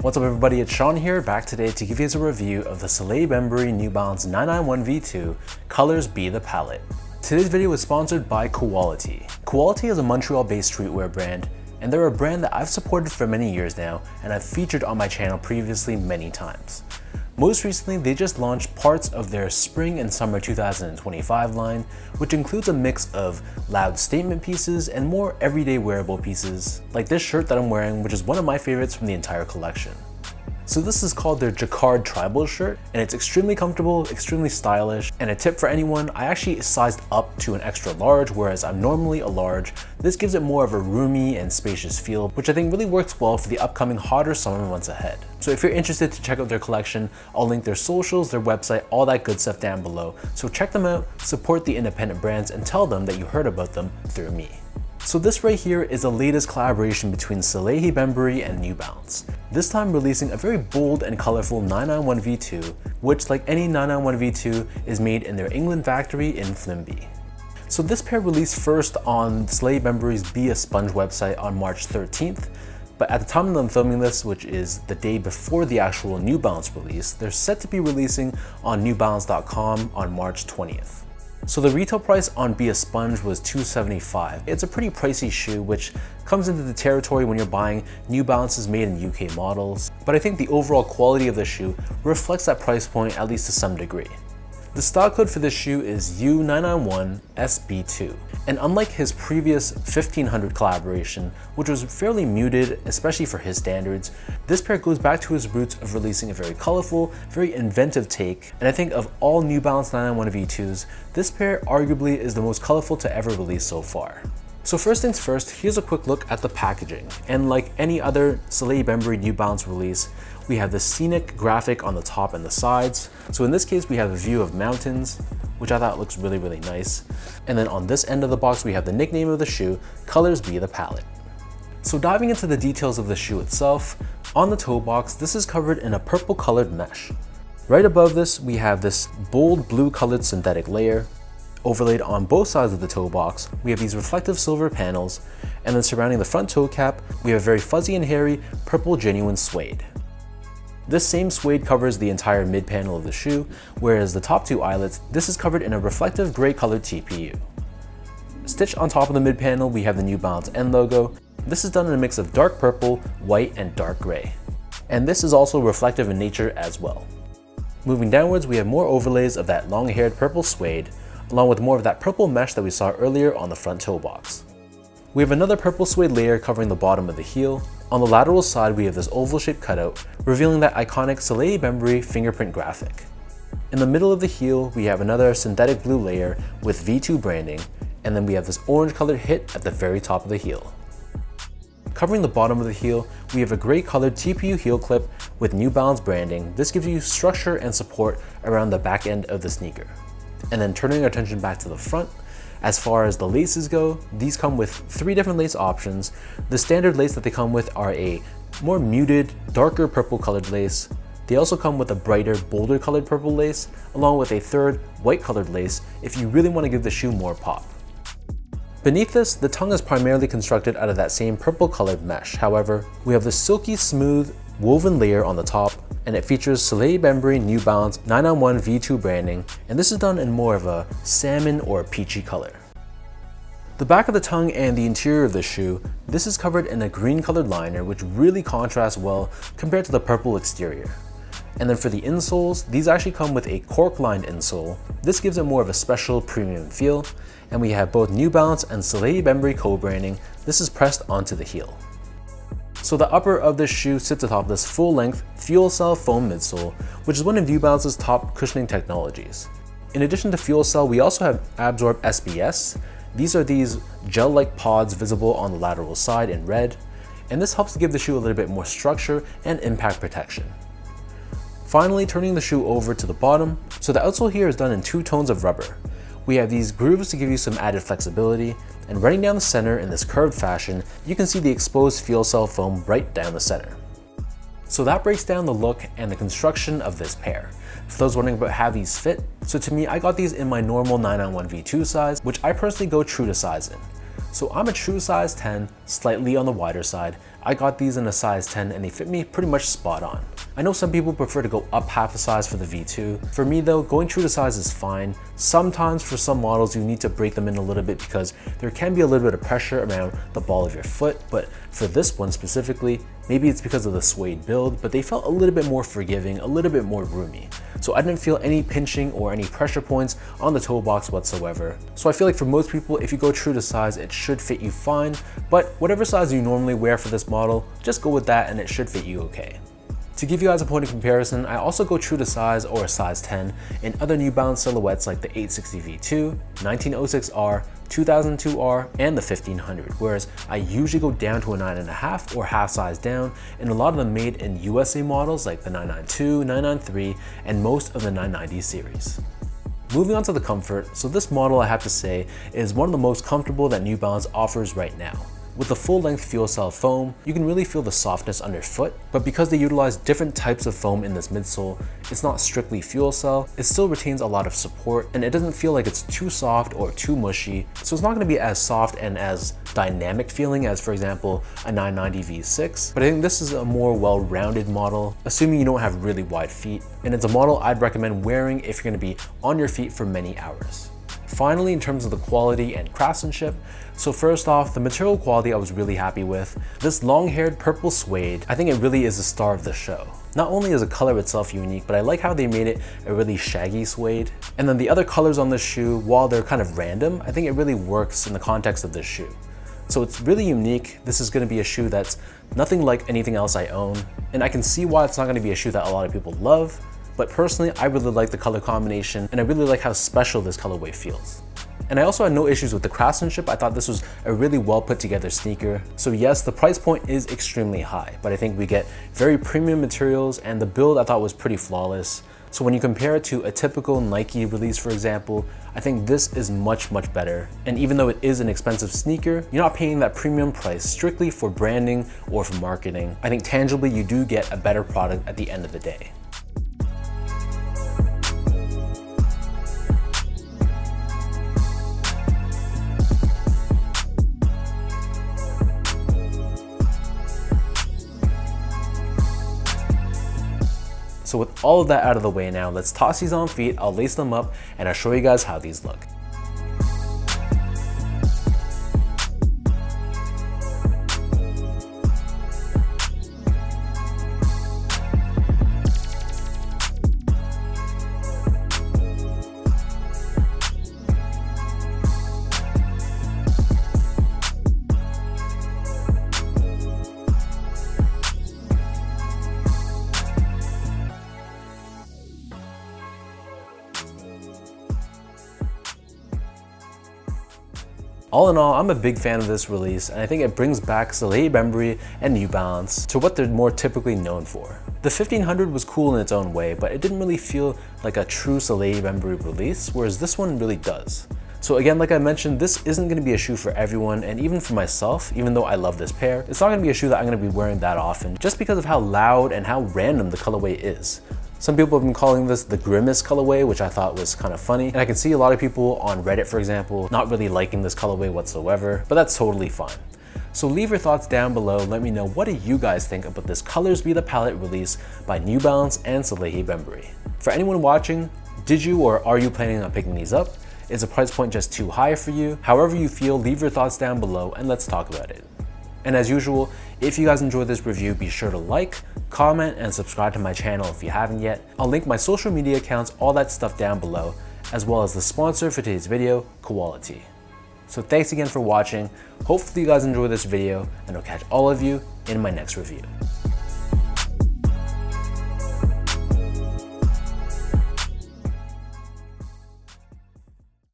What's up everybody, it's Sean here, back today to give you a review of the Salehe Bembury New Balance 991 V2 Colors Be the Palette. Today's video is sponsored by Quality. Quality is a Montreal-based streetwear brand, and they're a brand that I've supported for many years now and I've featured on my channel previously many times. Most recently, they just launched parts of their Spring and Summer 2025 line, which includes a mix of loud statement pieces and more everyday wearable pieces, like this shirt that I'm wearing, which is one of my favorites from the entire collection. So this is called their Jacquard Tribal shirt, and it's extremely comfortable, extremely stylish, and a tip for anyone, I actually sized up to an extra large, whereas I'm normally a large. This gives it more of a roomy and spacious feel, which I think really works well for the upcoming hotter summer months ahead. So if you're interested to check out their collection, I'll link their socials, their website, all that good stuff down below. So check them out, support the independent brands, and tell them that you heard about them through me. So this right here is the latest collaboration between Salehe Bembury and New Balance. This time releasing a very bold and colorful 991 V2, which like any 991 V2 is made in their England factory in Flimby. So this pair released first on Salehe Bembury's Be a Sponge website on March 13th, but at the time that I'm filming this, which is the day before the actual New Balance release, they're set to be releasing on newbalance.com on March 20th. So the retail price on Be a Sponge was $275. It's a pretty pricey shoe, which comes into the territory when you're buying New Balances made in UK models, but I think the overall quality of the shoe reflects that price point at least to some degree. The style code for this shoe is U991SB2, and unlike his previous 1500 collaboration, which was fairly muted, especially for his standards, this pair goes back to his roots of releasing a very colorful, very inventive take, and I think of all New Balance 991 V2s, this pair arguably is the most colorful to ever release so far. So first things first, here's a quick look at the packaging, and like any other Salehe Bembury New Balance release, we have the scenic graphic on the top and the sides. So in this case, we have a view of mountains, which I thought looks really, really nice. And then on this end of the box, we have the nickname of the shoe, Colors Be the Palette. So diving into the details of the shoe itself, on the toe box, this is covered in a purple colored mesh. Right above this, we have this bold blue colored synthetic layer. Overlaid on both sides of the toe box, we have these reflective silver panels, and then surrounding the front toe cap, we have very fuzzy and hairy purple genuine suede. This same suede covers the entire mid panel of the shoe, whereas the top two eyelets, this is covered in a reflective gray colored TPU. Stitched on top of the mid panel, we have the New Balance N logo. This is done in a mix of dark purple, white, and dark gray. And this is also reflective in nature as well. Moving downwards, we have more overlays of that long-haired purple suede, along with more of that purple mesh that we saw earlier on the front toe box. We have another purple suede layer covering the bottom of the heel. On the lateral side, we have this oval-shaped cutout, revealing that iconic Salehe Bembury fingerprint graphic. In the middle of the heel, we have another synthetic blue layer with V2 branding, and then we have this orange-colored hit at the very top of the heel. Covering the bottom of the heel, we have a gray-colored TPU heel clip with New Balance branding. This gives you structure and support around the back end of the sneaker. And then turning our attention back to the front, as far as the laces go, these come with 3 different lace options. The standard lace that they come with are a more muted, darker purple colored lace. They also come with a brighter, bolder colored purple lace, along with a third white colored lace if you really want to give the shoe more pop. Beneath this, the tongue is primarily constructed out of that same purple colored mesh. However, we have the silky smooth woven layer on the top, and it features Salehe Bembury New Balance 991 V2 branding, and this is done in more of a salmon or peachy color. The back of the tongue and the interior of the shoe, this is covered in a green colored liner, which really contrasts well compared to the purple exterior. And then for the insoles, these actually come with a cork lined insole. This gives it more of a special premium feel, and we have both New Balance and Salehe Bembury co-branding. This is pressed onto the heel. So the upper of this shoe sits atop this full-length fuel cell foam midsole, which is one of New Balance's top cushioning technologies. In addition to fuel cell, we also have Absorb SBS. These are these gel-like pods visible on the lateral side in red, and this helps to give the shoe a little bit more structure and impact protection. Finally, turning the shoe over to the bottom, so the outsole here is done in 2 tones of rubber. We have these grooves to give you some added flexibility, and running down the center in this curved fashion, you can see the exposed fuel cell foam right down the center. So that breaks down the look and the construction of this pair. For those wondering about how these fit, so to me, I got these in my normal 991 V2 size, which I personally go true to size in. So I'm a true size 10, slightly on the wider side. I got these in a size 10 and they fit me pretty much spot on. I know some people prefer to go up half a size for the V2. For me though, going true to size is fine. Sometimes for some models you need to break them in a little bit because there can be a little bit of pressure around the ball of your foot, but for this one specifically, maybe it's because of the suede build, but they felt a little bit more forgiving, a little bit more roomy. So I didn't feel any pinching or any pressure points on the toe box whatsoever. So I feel like for most people, if you go true to size, it should fit you fine, but whatever size you normally wear for this model, just go with that and it should fit you okay. To give you guys a point of comparison, I also go true to size or a size 10 in other New Balance silhouettes like the 860 V2, 1906R, 2002R, and the 1500, whereas I usually go down to a 9.5 or half size down in a lot of the made in USA models like the 992, 993, and most of the 990 series. Moving on to the comfort, so this model I have to say is one of the most comfortable that New Balance offers right now. With the full-length fuel cell foam, you can really feel the softness underfoot, but because they utilize different types of foam in this midsole, it's not strictly fuel cell, it still retains a lot of support, and it doesn't feel like it's too soft or too mushy, so it's not going to be as soft and as dynamic feeling as, for example, a 990 V6, but I think this is a more well-rounded model, assuming you don't have really wide feet, and it's a model I'd recommend wearing if you're going to be on your feet for many hours. Finally, in terms of the quality and craftsmanship, so first off, the material quality I was really happy with. This long-haired purple suede, I think it really is the star of the show. Not only is the color itself unique, but I like how they made it a really shaggy suede. And then the other colors on this shoe, while they're kind of random, I think it really works in the context of this shoe. So it's really unique. This is going to be a shoe that's nothing like anything else I own. And I can see why it's not going to be a shoe that a lot of people love. But personally, I really like the color combination and I really like how special this colorway feels. And I also had no issues with the craftsmanship. I thought this was a really well put together sneaker. So yes, the price point is extremely high, but I think we get very premium materials and the build I thought was pretty flawless. So when you compare it to a typical Nike release, for example, I think this is much better. And even though it is an expensive sneaker, you're not paying that premium price strictly for branding or for marketing. I think tangibly you do get a better product at the end of the day. So with all of that out of the way now, let's toss these on feet, I'll lace them up, and I'll show you guys how these look. All in all, I'm a big fan of this release, and I think it brings back Salehe Bembury and New Balance to what they're more typically known for. The 1500 was cool in its own way, but it didn't really feel like a true Salehe Bembury release, whereas this one really does. So again, like I mentioned, this isn't going to be a shoe for everyone, and even for myself, even though I love this pair, it's not going to be a shoe that I'm going to be wearing that often, just because of how loud and how random the colorway is. Some people have been calling this the grimace colorway, which I thought was kind of funny. And I can see a lot of people on Reddit, for example, not really liking this colorway whatsoever, but that's totally fine. So leave your thoughts down below. Let me know, what do you guys think about this Colors Be the Palette release by New Balance and Salehe Bembury? For anyone watching, did you or are you planning on picking these up? Is the price point just too high for you? However you feel, leave your thoughts down below and let's talk about it. And as usual, if you guys enjoyed this review, be sure to like, comment, and subscribe to my channel if you haven't yet. I'll link my social media accounts, all that stuff down below, as well as the sponsor for today's video, Quality. So thanks again for watching. Hopefully you guys enjoyed this video, and I'll catch all of you in my next review.